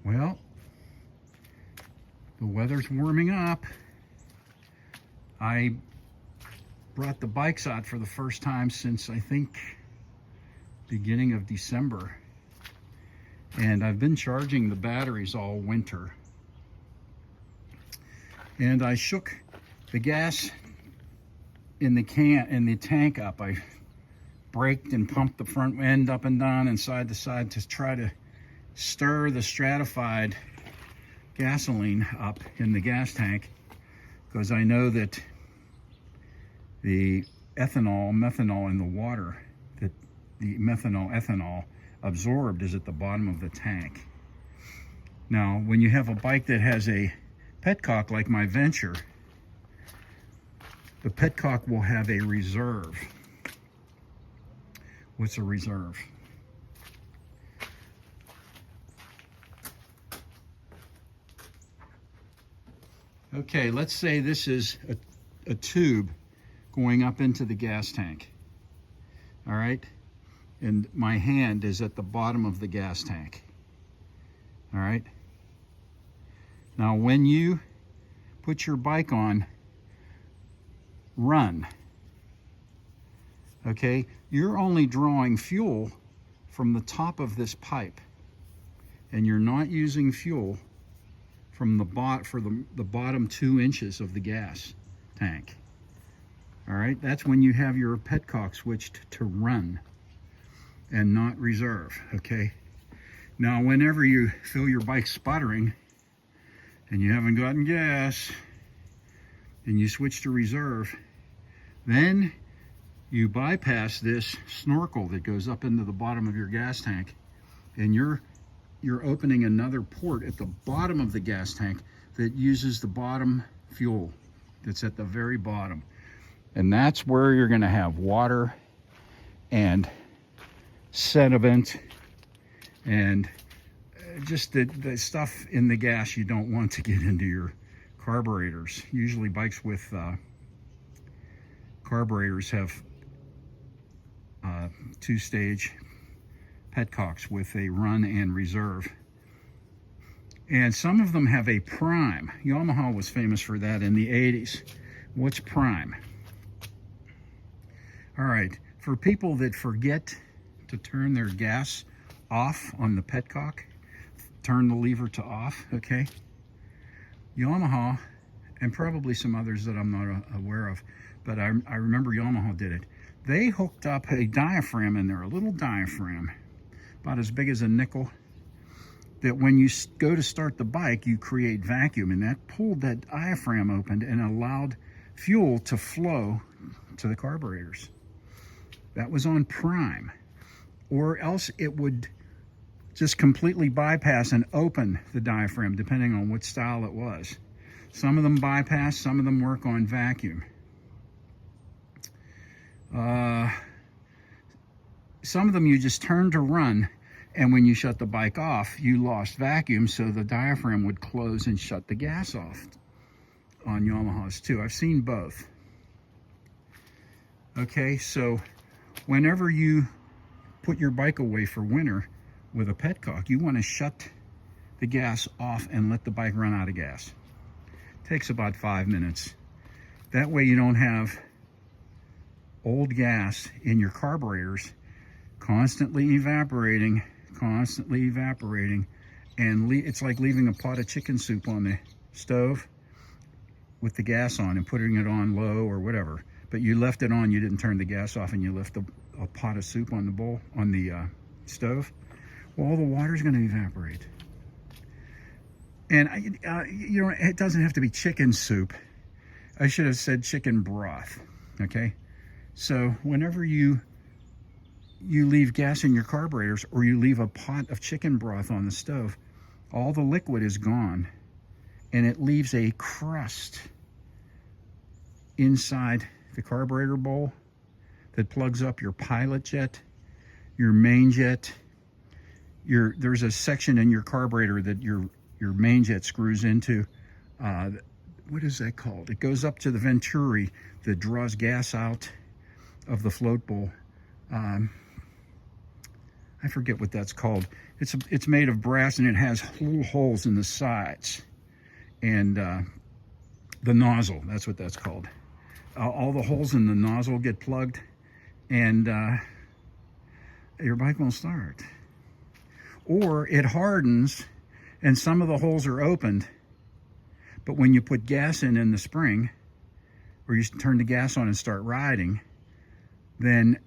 Well, the weather's warming up. I brought the bikes out for the first time since I think beginning of December. And I've been charging the batteries all winter. And I shook the gas in the tank up. I braked and pumped the front end up and down and side to side to try to stir the stratified gasoline up in the gas tank, because I know that the methanol in the water that the ethanol absorbed is at the bottom of the tank. Now, when you have a bike that has a petcock like my Venture, the petcock will have a reserve. What's a reserve? Okay, let's say this is a tube going up into the gas tank. All right, and my hand is at the bottom of the gas tank. All right. Now, when you put your bike on run, okay, you're only drawing fuel from the top of this pipe, and you're not using fuel from the bottom 2 inches of the gas tank. All right, that's when you have your petcock switched to run and not reserve. Okay, now whenever you feel your bike sputtering and you haven't gotten gas and you switch to reserve, then you bypass this snorkel that goes up into the bottom of your gas tank, and you're opening another port at the bottom of the gas tank that uses the bottom fuel that's at the very bottom. And that's where you're going to have water and sediment and just the stuff in the gas you don't want to get into your carburetors. Usually bikes with carburetors have 2-stage petcocks with a run and reserve. And some of them have a prime. Yamaha was famous for that in the 80s. What's prime? All right, for people that forget to turn their gas off on the petcock, turn the lever to off, okay? Yamaha, and probably some others that I'm not aware of, but I remember Yamaha did it. They hooked up a diaphragm in there, a little diaphragm, about as big as a nickel, that when you go to start the bike, you create vacuum, and that pulled that diaphragm open and allowed fuel to flow to the carburetors. That was on prime. Or else it would just completely bypass and open the diaphragm, depending on what style it was. Some of them bypass, some of them work on vacuum. Some of them you just turn to run, and when you shut the bike off, you lost vacuum, so the diaphragm would close and shut the gas off on Yamahas too. I've seen both. Okay, so whenever you put your bike away for winter with a petcock, you want to shut the gas off and let the bike run out of gas. It takes about 5 minutes. That way you don't have old gas in your carburetors constantly evaporating, and it's like leaving a pot of chicken soup on the stove with the gas on and putting it on low or whatever. But you left it on, you didn't turn the gas off, and you left a pot of soup on the stove. Well, all the water's going to evaporate. And you know, it doesn't have to be chicken soup. I should have said chicken broth. Okay, so whenever you leave gas in your carburetors, or you leave a pot of chicken broth on the stove, all the liquid is gone, and it leaves a crust inside the carburetor bowl that plugs up your pilot jet, your main jet. There's a section in your carburetor that your main jet screws into. What is that called? It goes up to the venturi that draws gas out of the float bowl. I forget what that's called. It's made of brass, and it has little holes in the sides. And the nozzle, that's what that's called. All the holes in the nozzle get plugged, and your bike won't start. Or it hardens, and some of the holes are opened, but when you put gas in the spring, or you turn the gas on and start riding, then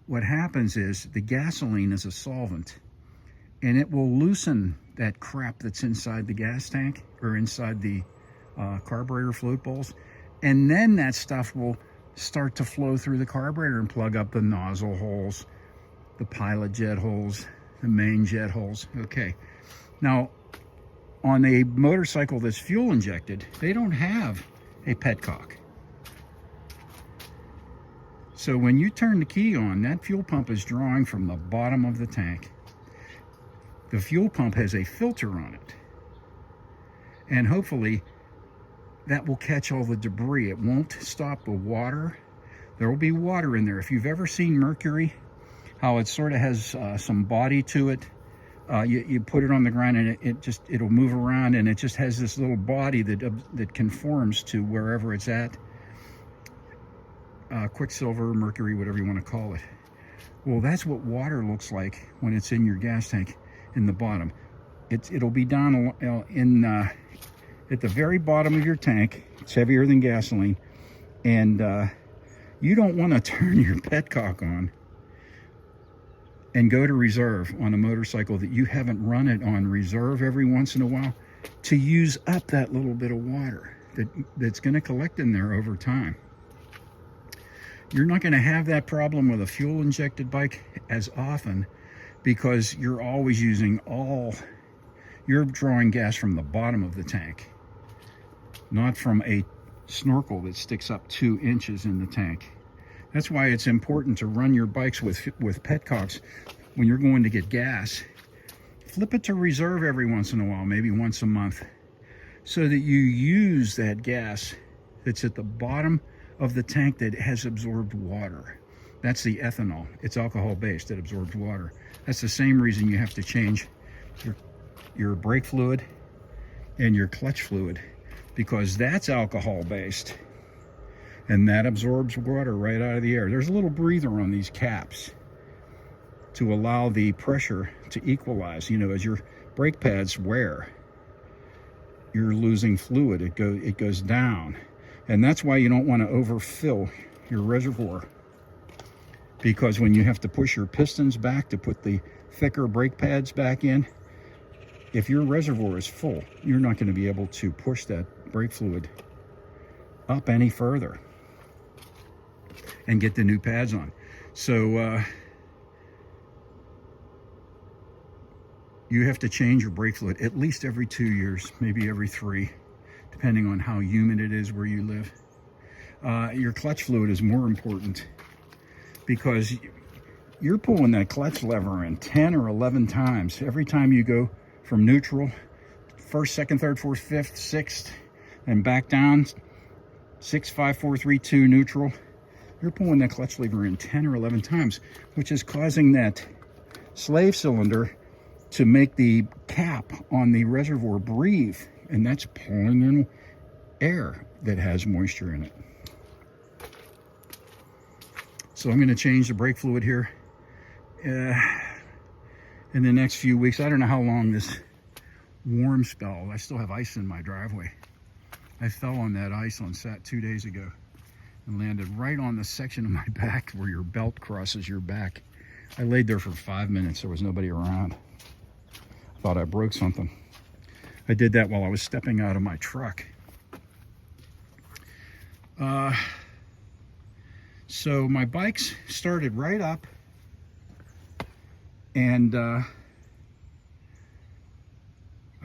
what happens is the gasoline is a solvent, and it will loosen that crap that's inside the gas tank or inside the carburetor fluid bowls, and then that stuff will start to flow through the carburetor and plug up the nozzle holes, the pilot jet holes, the main jet holes. Okay, now on a motorcycle that's fuel injected, they don't have a petcock. So when you turn the key on, that fuel pump is drawing from the bottom of the tank. The fuel pump has a filter on it, and hopefully that will catch all the debris. It won't stop the water. There will be water in there. If you've ever seen mercury, how it sort of has some body to it, you put it on the ground and it'll move around, and it just has this little body that conforms to wherever it's at. Quicksilver, mercury, whatever you want to call it. Well, that's what water looks like when it's in your gas tank in the bottom. It'll be down at the very bottom of your tank. It's heavier than gasoline, and you don't want to turn your petcock on and go to reserve on a motorcycle that you haven't run it on reserve every once in a while to use up that little bit of water that's going to collect in there over time. You're not going to have that problem with a fuel injected bike as often, because you're always you're drawing gas from the bottom of the tank, not from a snorkel that sticks up 2 inches in the tank. That's why it's important to run your bikes with petcocks when you're going to get gas. Flip it to reserve every once in a while, maybe once a month, so that you use that gas that's at the bottom of the tank that has absorbed water. That's the ethanol. It's alcohol based. It absorbs water. That's the same reason you have to change your brake fluid and your clutch fluid, because that's alcohol based, and that absorbs water right out of the air. There's a little breather on these caps to allow the pressure to equalize. You know, as your brake pads wear, you're losing fluid. It goes down. And that's why you don't want to overfill your reservoir, because when you have to push your pistons back to put the thicker brake pads back in, if your reservoir is full, you're not going to be able to push that brake fluid up any further and get the new pads on. So you have to change your brake fluid at least every 2 years, maybe every 3, depending on how humid it is where you live. Your clutch fluid is more important, because you're pulling that clutch lever in 10 or 11 times every time you go from neutral, 1st, 2nd, 3rd, 4th, 5th, 6th, and back down, 6, 5, 4, 3, 2, neutral. You're pulling that clutch lever in 10 or 11 times, which is causing that slave cylinder to make the cap on the reservoir breathe, and that's pulling in air that has moisture in it. So I'm going to change the brake fluid here in the next few weeks. I don't know how long this warm spell. I still have ice in my driveway. I fell on that ice on 2 days ago and landed right on the section of my back where your belt crosses your back. I laid there for 5 minutes. There was nobody around. I thought I broke something. I did that while I was stepping out of my truck. So my bikes started right up, and I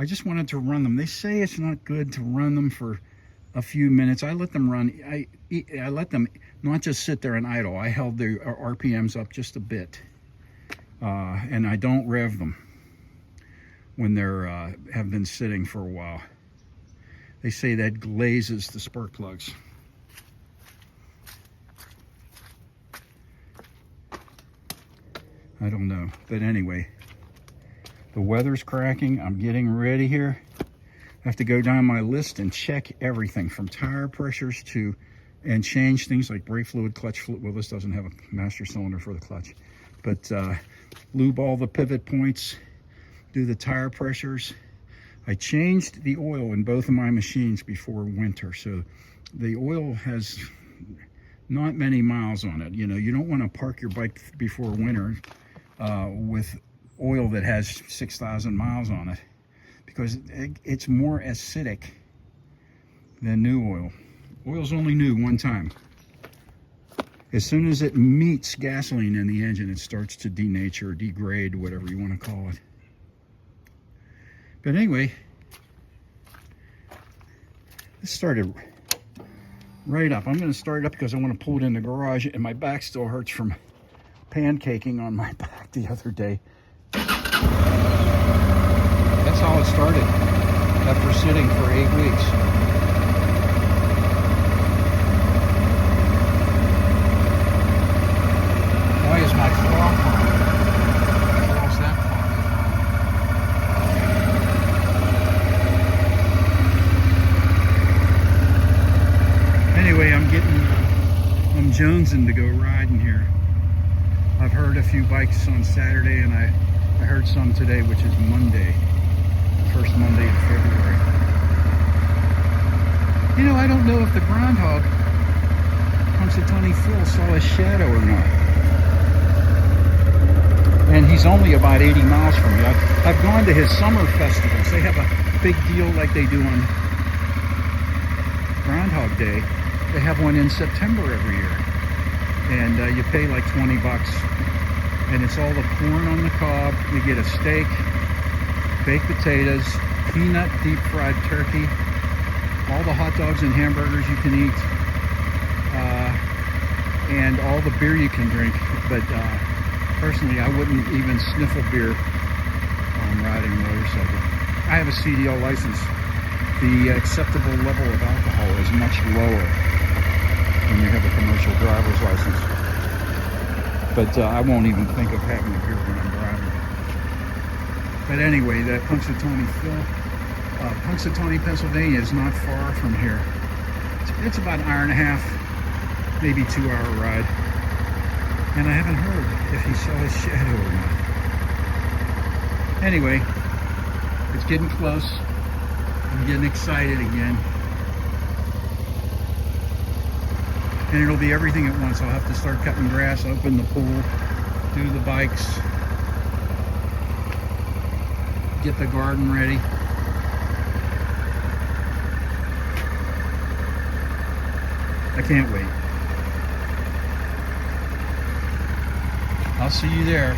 just wanted to run them. They say it's not good to run them for a few minutes. I let them run. I let them not just sit there and idle. I held the RPMs up just a bit, and I don't rev them when they're have been sitting for a while. They say that glazes the spark plugs. I don't know. But anyway, the weather's cracking. I'm getting ready here. I have to go down my list and check everything from tire pressures to, and change things like brake fluid, clutch fluid. Well, this doesn't have a master cylinder for the clutch. But lube all the pivot points, do the tire pressures. I changed the oil in both of my machines before winter. So the oil has not many miles on it. You know, you don't want to park your bike before winter with oil that has 6,000 miles on it, because it's more acidic than new oil. Oil's only new one time. As soon as it meets gasoline in the engine, it starts to denature, degrade, whatever you want to call it. But anyway, this started right up. I'm going to start it up because I want to pull it in the garage, and my back still hurts from pancaking on my back the other day. That's how it started after sitting for 8 weeks. Why is my clock on? What was that clock? Anyway, I'm jonesing to go riding here. I've heard a few bikes on Saturday, and I heard some today, which is Monday, first Monday in February. You know, I don't know if the groundhog, Punxsutawney Phil, saw his shadow or not. And he's only about 80 miles from me. I've gone to his summer festivals. They have a big deal like they do on Groundhog Day. They have one in September every year. And you pay like 20 bucks. And it's all the corn on the cob. You get a steak, baked potatoes, peanut deep fried turkey, all the hot dogs and hamburgers you can eat, and all the beer you can drink. But personally, I wouldn't even sniff a beer on riding a motorcycle. I have a CDL license. The acceptable level of alcohol is much lower when you have a commercial driver's license. But I won't even think of having a beer when I'm driving. But anyway, that Punxsutawney Phil, Punxsutawney, Pennsylvania is not far from here. It's about an hour and a half, maybe 2 hour ride. And I haven't heard if he saw his shadow or not. Anyway, it's getting close. I'm getting excited again. And it'll be everything at once. I'll have to start cutting grass, open the pool, do the bikes, get the garden ready. I can't wait. I'll see you there.